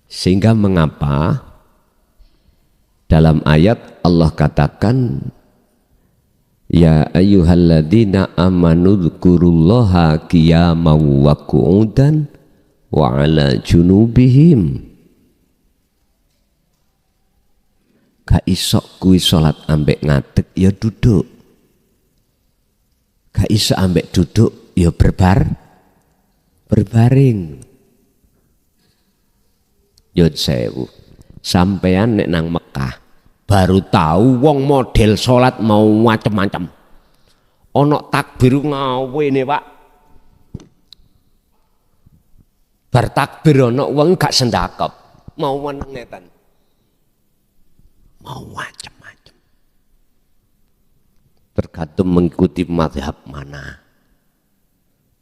Sehingga mengapa dalam ayat Allah katakan ya ayyuhalladzina amanu dzkurullaha qiyaman wa qu'udan wa ala junubihim. Gak iso kuwi salat ambek ngadeg ya duduk. Gak iso ambek duduk ya berbaring. Yud sewu. Sampean nek nang Mekah baru tahu wong model salat mau macam-macam. Ono takbir ngawene, Pak. Bar takbir ono wong gak sendakep. Mau menengetan. Mau macam-macam. Tergantung mengikuti mazhab mana.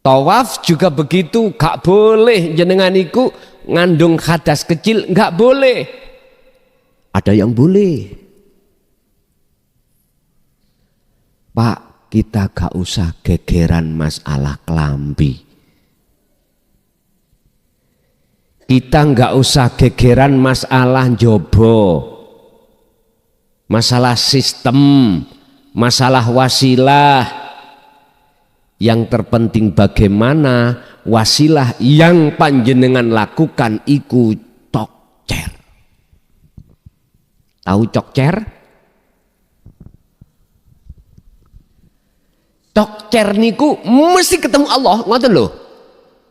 Tawaf juga begitu, gak boleh jenengan iku ngandung hadas kecil, gak boleh. Ada yang boleh. Pak, kita gak usah gegeran masalah kelambi. Kita gak usah gegeran masalah jobo. Masalah sistem, masalah wasilah. Yang terpenting bagaimana wasilah yang panjenengan lakukan iku cokcer. Tahu cokcer? Cokcer niku mesti ketemu Allah, ngoten lho.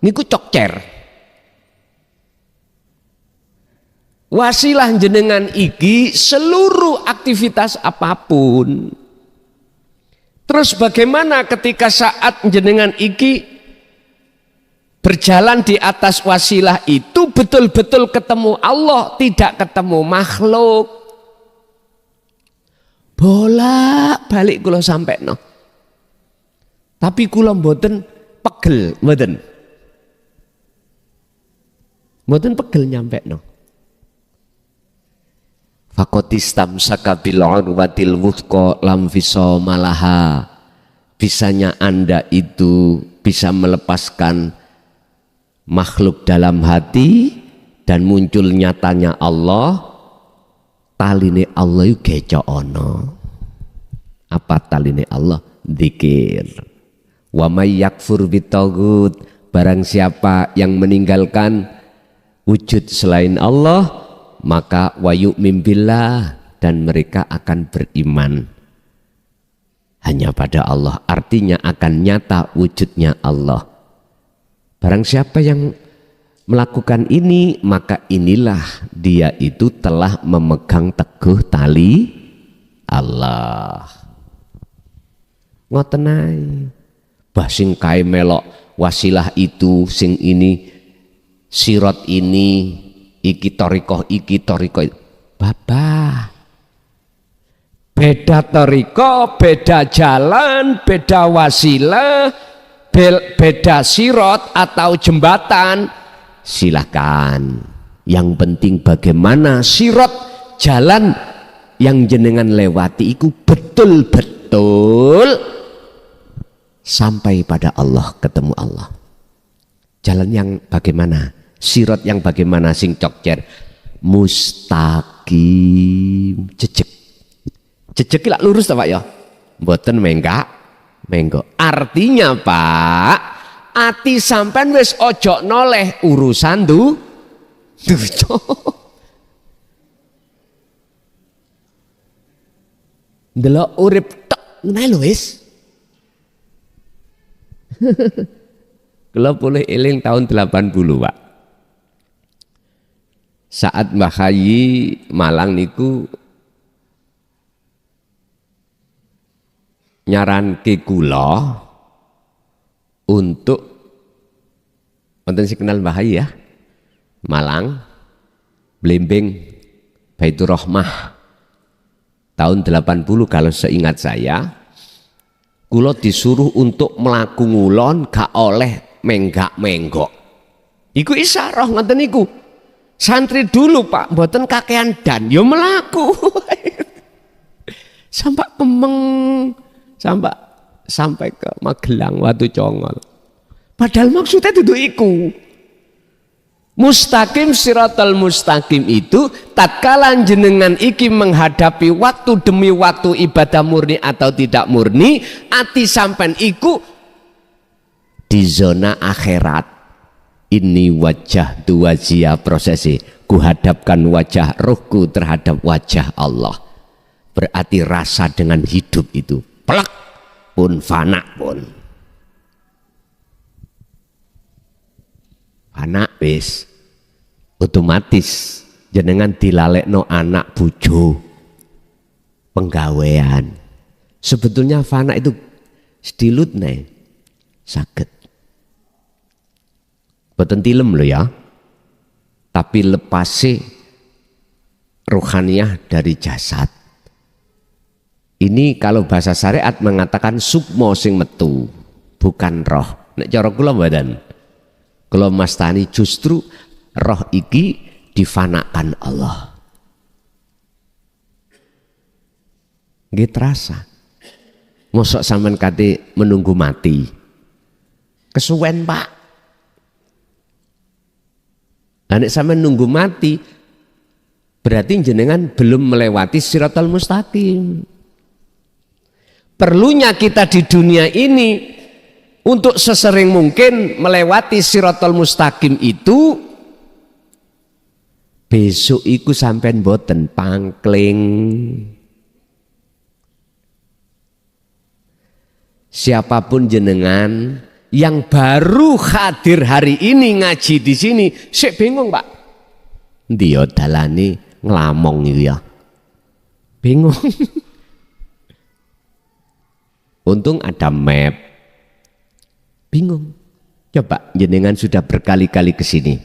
Niku cokcer. Wasilah jenengan iki seluruh aktivitas apapun. Terus bagaimana ketika saat jenengan iki berjalan di atas wasilah itu betul-betul ketemu Allah, tidak ketemu makhluk. Bolak-balik kula sampekno. Tapi kula mboten pegel, mboten. Mboten pegel nyampekno. Fakotistamsaka bil urwatil wuthqa lam fisama laha. Bisanya Anda itu bisa melepaskan makhluk dalam hati dan muncul nyatanya Allah. Taline Allah iku gecok ono. Apa taline Allah? Dzikir. Wa may yakfur bitaghut, barang siapa yang meninggalkan wujud selain Allah, maka wa yu'min billah, dan mereka akan beriman hanya pada Allah, artinya akan nyata wujudnya Allah. Barang siapa yang melakukan ini, maka inilah dia itu telah memegang teguh tali Allah. Ngoten ae. Bah sing kae melok wasilah itu, sing ini sirot ini, iki torikoh, iki torikoh. Bapak, beda torikoh, beda jalan, beda wasilah, beda sirot atau jembatan, silakan. Yang penting bagaimana sirot jalan yang jenengan lewati itu betul-betul sampai pada Allah, ketemu Allah. Jalan yang bagaimana? Sirot yang bagaimana sing cokcer? Mustaqim, jejeg. Jejeg lak lurus ta Pak ya? Mboten menggo. Artinya Pak, ati sampean wis ojo noleh urusan duco. Delok urip tok ngene lho wis. Kula boleh eling tahun 80 Pak. Saat Mbah Hayi Malang niku nyaranke kula untuk wonten sing kenal Mbah Hayi ya. Malang, Blimbing, Baitur Rahmah. Tahun 80 kalau seingat saya, kula disuruh untuk melaku ngulon gak oleh menggak-menggok. Iku isyarah ngoten niku. Santri dulu Pak, mboten kakean dan yo melaku. Sampai Kemeng, sampai ke Magelang, Watu Congol. Padahal maksudnya itu iku. Mustaqim siratal mustaqim itu tatkala jenengan iki menghadapi waktu demi waktu ibadah murni atau tidak murni, ati sampean iku di zona akhirat. Ini wajah dua wajia prosesi kuhadapkan wajah rohku terhadap wajah Allah. Berarti rasa dengan hidup itu plek pun fana pun. Fana wis otomatis jenengan dilalekno anak bojo penggawean. Sebetulnya fana itu sedilut nih saged. Boten tilem lho ya. Tapi lepasi ruhaniyah dari jasad. Ini kalau bahasa syariat mengatakan sukmo sing metu, bukan roh. Nek cara kula mboten. Kula mastani justru roh iki difanakan Allah. Nggih terasa. Mosok sampean kate menunggu mati. Kesuwen, Pak. Lah nek sampean nunggu mati berarti jenengan belum melewati Shiratal Mustaqim. Perlunya kita di dunia ini untuk sesering mungkin melewati Shiratal Mustaqim itu besok iku sampean boten pangkling. Siapapun jenengan yang baru hadir hari ini ngaji di sini, sik bingung Pak. Dia dalane nglamong itu ya. Bingung. Untung ada map. Bingung. Coba jenengan sudah berkali-kali ke sini.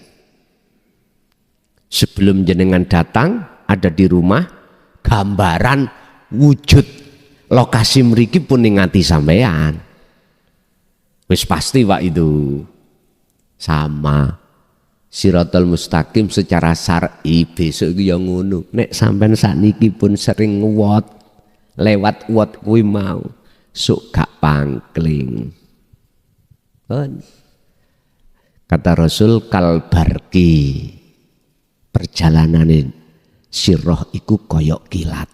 Sebelum jenengan datang ada di rumah gambaran wujud lokasi mriki pun ningati sampean. Wis pasti Pak itu sama Shiratal Mustaqim secara syar'i besok itu yang ngono. Nek sampean sakniki pun sering nguwat lewat uwat kuwi mau sok gak pangkling. Kata Rasul kalbarki perjalanan sirroh iku koyok kilat.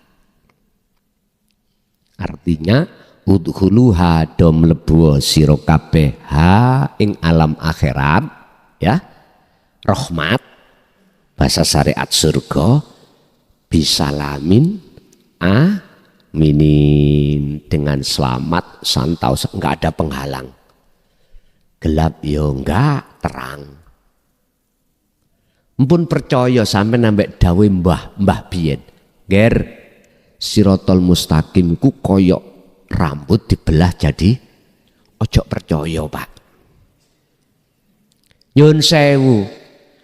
Artinya udhuluha do mlebu sira kabeh ha ing alam akhirat ya rahmat bahasa syariat surga bisalamin aminin dengan selamat santau enggak ada penghalang gelap yo enggak terang mpun percaya sampai nambah dawe mbah biyen ger Shiratal Mustaqim ku koyok rambut dibelah jadi ojo percaya Pak. Nyun sewu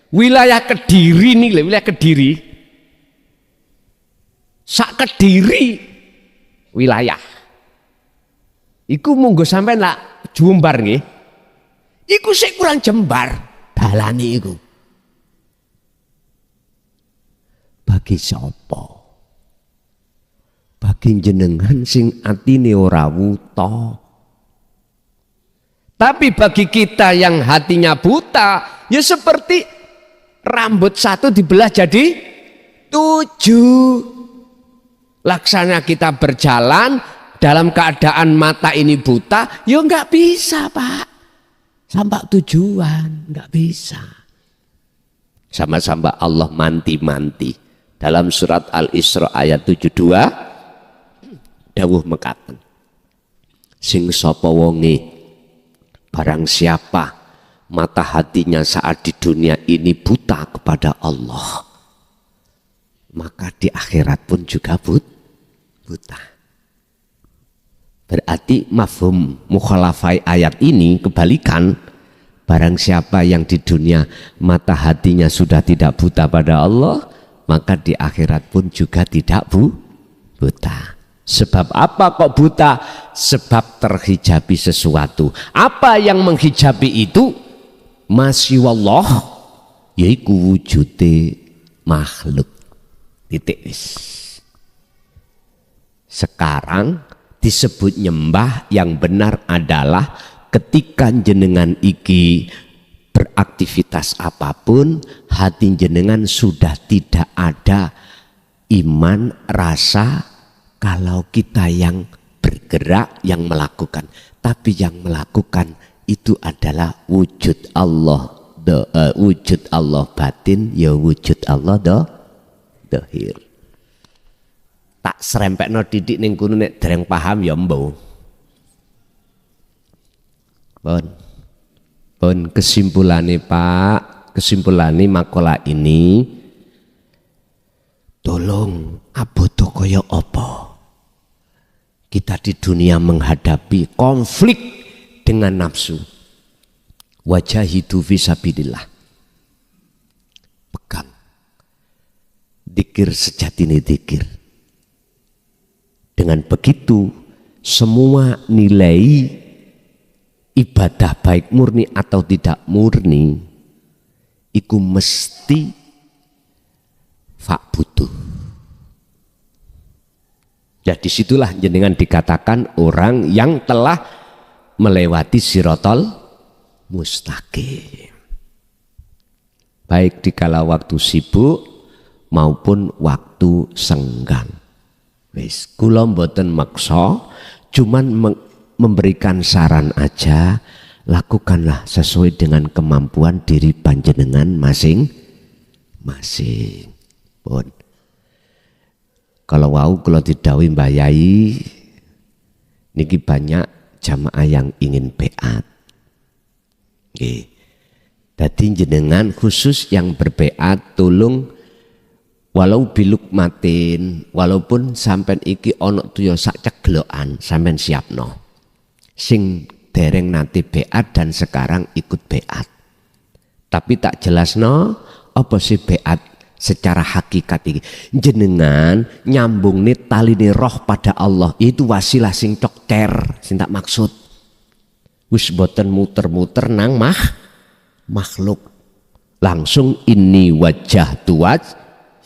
wilayah Kediri nih wilayah Kediri sak Kediri wilayah iku monggo sampean lah jumbar nggih iku sik kurang jembar dalane iku bagi sapa bagi jenengan sing atine ora wuta. Tapi bagi kita yang hatinya buta, ya seperti rambut satu dibelah jadi 7. Laksana kita berjalan dalam keadaan mata ini buta, ya nggak bisa Pak. Sampai tujuan, nggak bisa. Sama-sama Allah manti-manti. Dalam surat Al-Isra ayat 72, dawuh mekaten sing sapa wonge barang siapa mata hatinya saat di dunia ini buta kepada Allah maka di akhirat pun juga buta. Berarti mafhum mukhalafai ayat ini kebalikan. Barang siapa yang di dunia mata hatinya sudah tidak buta pada Allah maka di akhirat pun juga tidak buta. Sebab apa kok buta? Sebab terhijabi sesuatu. Apa yang menghijabi itu? Masya Allah, yaitu wujude makhluk. Titik. Sekarang disebut nyembah yang benar adalah ketika jenengan iki beraktivitas apapun, hati jenengan sudah tidak ada iman, rasa. Kalau kita yang bergerak, yang melakukan, tapi yang melakukan itu adalah wujud Allah wujud Allah batin ya wujud Allah dohir. Tak serempekno titik ning kono nek dereng paham ya mbo. Pun kesimpulannya Pak, kesimpulannya makalah ini, tolong abodo kaya apa kita di dunia menghadapi konflik dengan nafsu. Wajahidu fisabilillah. Pegang dikir sejatine dikir. Dengan begitu semua nilai ibadah baik murni atau tidak murni iku mesti butuh. Jadi disitulah jenengan dikatakan orang yang telah melewati sirotol mustaqim. Baik dikala waktu sibuk maupun waktu senggang. Wis kula mboten maksa, cuman memberikan saran aja, lakukanlah sesuai dengan kemampuan diri panjenengan masing-masing. Pun kalau wau kalau didhawuhi Mbah Yai niki banyak jamaah yang ingin beat. Nggih. Dadi jenengan khusus yang berbeat tolong walau biluk matin, walaupun sampean iki ana tuya sak ceglokan sampean siapno. Sing dereng nanti beat dan sekarang ikut beat. Tapi tak jelasno apa sih beat secara hakikat ini. Jenengan nyambung nih tali nih roh pada Allah itu wasilah sing cokter sing tak maksud. Wis boten muter-muter nang makhluk. Langsung ini wajah tuaj.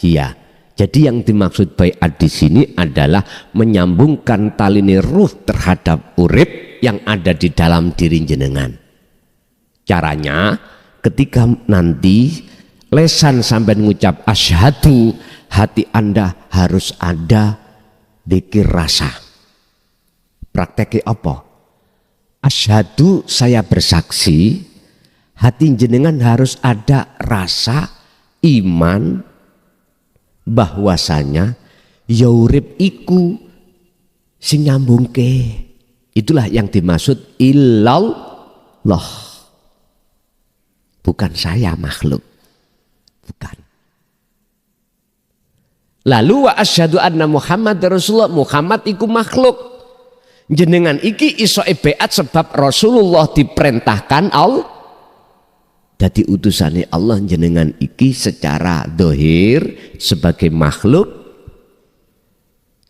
Iya, jadi yang dimaksud baiat di sini adalah menyambungkan tali ruh terhadap urip yang ada di dalam diri jenengan. Caranya ketika nanti lesan sampai mengucap asyhadu, hati Anda harus ada dzikir rasa. Prakteknya apa? Asyhadu saya bersaksi, hati jenengan harus ada rasa iman bahwasanya ya urip iku sing nyambungke. Itulah yang dimaksud illallah. Bukan saya makhluk. Bukan. Lalu wa asyhadu anna Muhammad Rasulullah, Muhammad iku makhluk. Jenengan iki iso beat sebab Rasulullah diperintahkan Allah. Dadi utusane Allah jenengan iki secara dohir sebagai makhluk,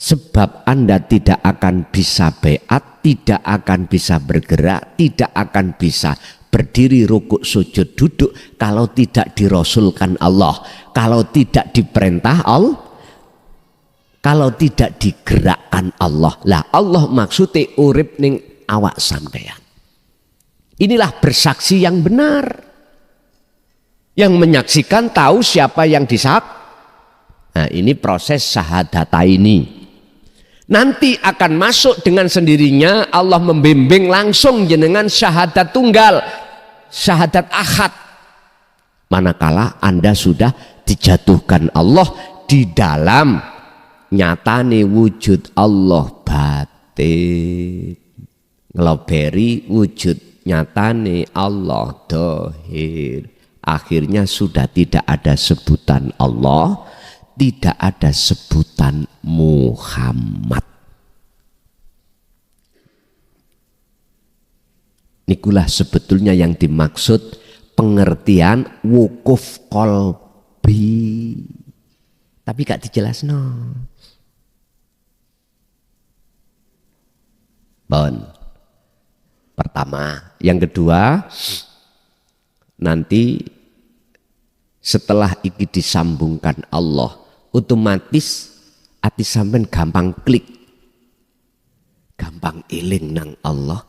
sebab Anda tidak akan bisa beat, tidak akan bisa bergerak, tidak akan bisa berdiri, rukuk, sujud, duduk kalau tidak dirasulkan Allah, kalau tidak diperintah Allah, kalau tidak digerakkan Allah. Lah Allah maksudnya urip ning awak sampean. Inilah bersaksi yang benar. Yang menyaksikan tahu siapa yang disak. Nah ini proses syahadata ini. Nanti akan masuk dengan sendirinya Allah membimbing langsung jenengan syahadat tunggal, syahadat ahad. Manakala Anda sudah dijatuhkan Allah di dalam nyatane wujud Allah batin, ngeloberi wujud nyatane Allah dohir. Akhirnya sudah tidak ada sebutan Allah, tidak ada sebutan Muhammad. Inilah sebetulnya yang dimaksud pengertian wukuf qalbi. Tapi gak dijelasno. Bon. Pertama, yang kedua, nanti setelah iki disambungkan Allah, otomatis hati sampean gampang klik, gampang eling nang Allah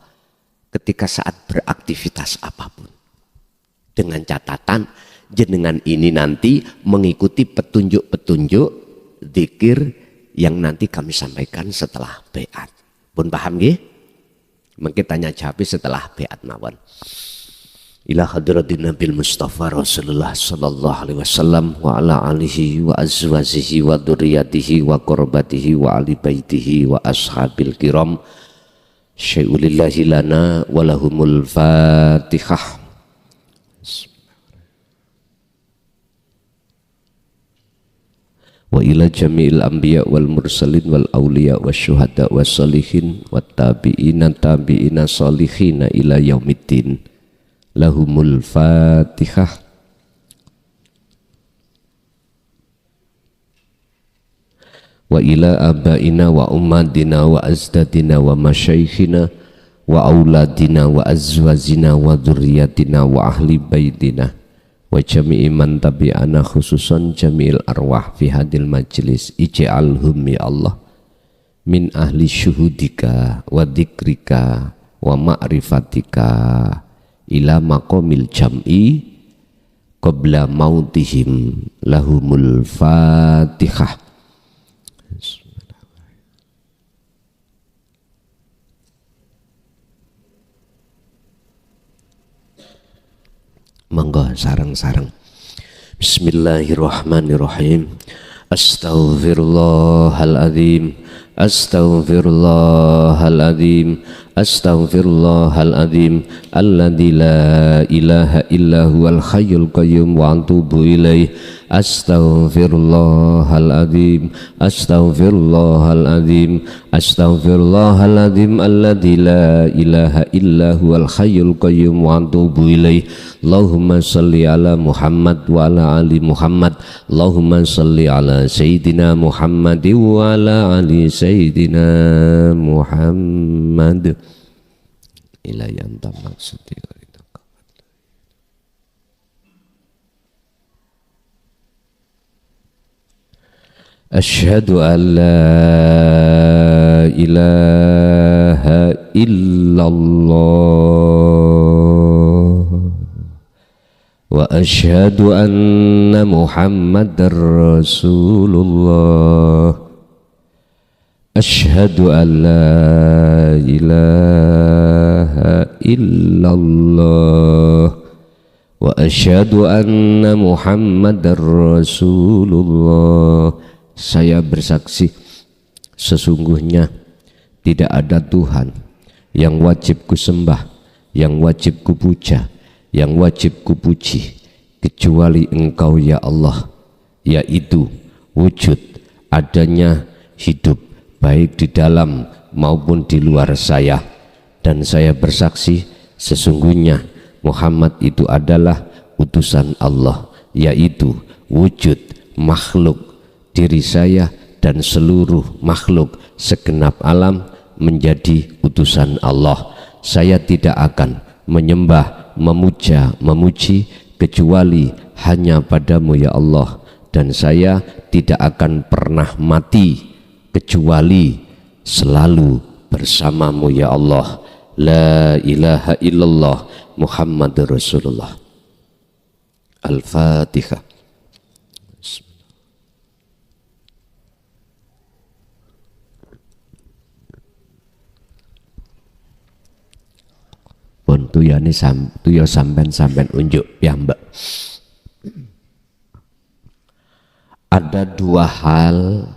ketika saat beraktivitas apapun. Dengan catatan jenengan ini nanti mengikuti petunjuk-petunjuk zikir yang nanti kami sampaikan setelah beat. Pun paham nggih? Mungkin tanya jawab setelah beat mawon. ila hadratin Nabil Mustafa Rasulullah sallallahu alaihi wasallam wa ala alihi wa azwajihi wa dzurriyyatihi wa qurbatihi wa ali baitihi wa ashabil kiram syai'ulillahi lana wa lahumul fatihah. Wa ila jami'il anbiya wal mursalin wal awliya was syuhada was salihin wat tabi'ina tabi'ina salihina ila yaumiddin lahumul fatihah. Wa ila abaina wa ummadina wa azdadina wa masyaikhina wa auladina wa azwajina wa dzurriyyatina wa ahli baitina wa jami'i man tabi'ana khususan jami'il arwah fi hadil majlis ij'alhum ya Allah min ahli syuhudika wa dzikrika wa ma'rifatika ila maqamil jam'i qabla mautihim lahumul fatihah. Monggo sareng-sareng. Bismillahirrahmanirrahim. Astaghfirullahaladzim, astaghfirullahaladzim, astaghfirullahaladzim, alladzi la ilaha illa huwal hayyul qayyum wa atubu ilaih. Astaghfirullahaladzim, astaghfirullahaladzim, astaghfirullahaladzim, alladzi la ilaha illa huwal hayyul qayyum wa atubu ilaih. Allahumma salli ala Muhammad wa ala ali Muhammad. Allahumma salli ala Sayyidina Muhammad wa ala ali Sayyidina Muhammad. Ila yang maksud itu. Asyhadu an la ilaha illallah wa asyhadu anna Muhammadar Rasulullah. Asyhadu an la ilaha illallah wa asyhadu anna Muhammadar Rasulullah. Saya bersaksi sesungguhnya tidak ada Tuhan yang wajib kusembah, yang wajib kupuja, yang wajib kupuji kecuali Engkau ya Allah, yaitu wujud adanya hidup baik di dalam maupun di luar saya. Dan saya bersaksi sesungguhnya Muhammad itu adalah utusan Allah, yaitu wujud makhluk. Diri saya dan seluruh makhluk segenap alam menjadi utusan Allah. Saya tidak akan menyembah, memuja, memuji kecuali hanya padamu ya Allah. Dan saya tidak akan pernah mati kecuali selalu bersamamu ya Allah. La ilaha illallah Muhammadur Rasulullah. Al-Fatihah. Pun tuyane tuya sampean unjuk piyambak. Ada dua hal